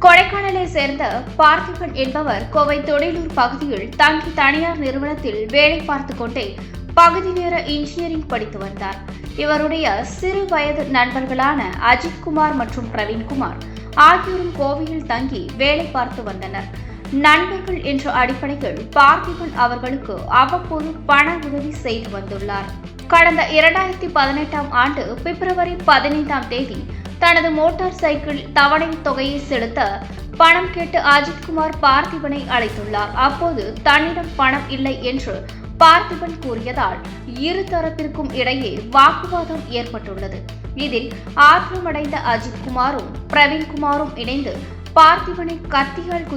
கொடைக்கானலை சேர்ந்த பார்த்திபன் என்பவர் கோவை தொழிலூர் பகுதியில் தங்கி தனியார் நிறுவனத்தில் வேலை பார்த்துக் கொண்டே பகுதி நேர இன்ஜினியரிங் படித்து வந்தார். இவருடைய சிறு வயது நண்பர்களான அஜித்குமார் மற்றும் பிரவீன்குமார் ஆகியோரும் கோவையில் தங்கி வேலை பார்த்து வந்தனர். நண்பர்கள் என்ற அடிப்படையில் பார்த்திபன் அவர்களுக்கு அவ்வப்போது பண உதவி செய்து வந்துள்ளார். கடந்த 2018 ஆண்டு பிப்ரவரி 15 தேதி தனது மோட்டார் சைக்கிள் தவணை தொகையை செலுத்த பணம் கேட்டு அஜித்குமார் பார்த்திபனை அழைத்துள்ளார். அப்போது தன்னிடம் பணம் இல்லை என்று பார்த்திபன் கூறியதால் இரு தரப்பிற்கும் இடையே வாக்குவாதம் ஏற்பட்டுள்ளது. இதில் ஆத்திரமடைந்த அஜித்குமாரும் பிரவீன்குமாரும் இணைந்து பார்த்திபனை கத்தியால்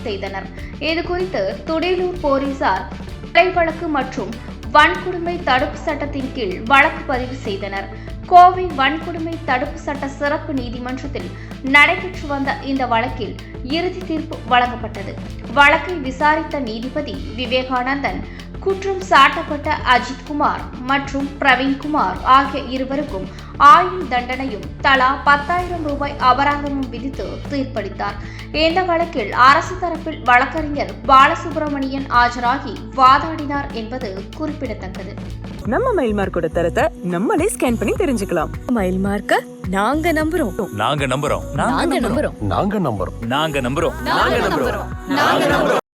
செய்தனர். இதுகுறித்து துடியலூர் போலீசார் கொலை வழக்கு மற்றும் வன்கொடுமை தடுப்பு சட்டத்தின் கீழ் வழக்கு பதிவு செய்தனர். கோவை வன்கொடுமை தடுப்பு சட்ட சிறப்பு நீதிமன்றத்தில் நடைபெற்று வந்த இந்த வழக்கில் இறுதி தீர்ப்பு வழங்கப்பட்டது. வழக்கை விசாரித்த நீதிபதி விவேகானந்தன் குற்றம் சாட்டப்பட்ட அஜித்குமார் மற்றும் பிரவீன்குமார் ஆகிய இருவருக்கும் ஆயுள் தண்டனையும் தலா 10,000 ரூபாய் அபராதமும் விதித்து தீர்ப்பளித்தார். இந்த வழக்கில் அரசு தரப்பில் வழக்கறிஞர் பாலசுப்ரமணியன் ஆஜராகி வாதாடினார் என்பது குறிப்பிடத்தக்கது. நம்ம மயில் மார்க்கோட தரத்தை நம்மளே ஸ்கேன் பண்ணி தெரிஞ்சுக்கலாம். மயில் மார்க்க நாங்க நம்புறோம். நாங்க நம்புறோம். நாங்க நம்புறோம். நாங்க நம்புறோம். நாங்க நம்புறோம். நாங்க நம்புறோம்.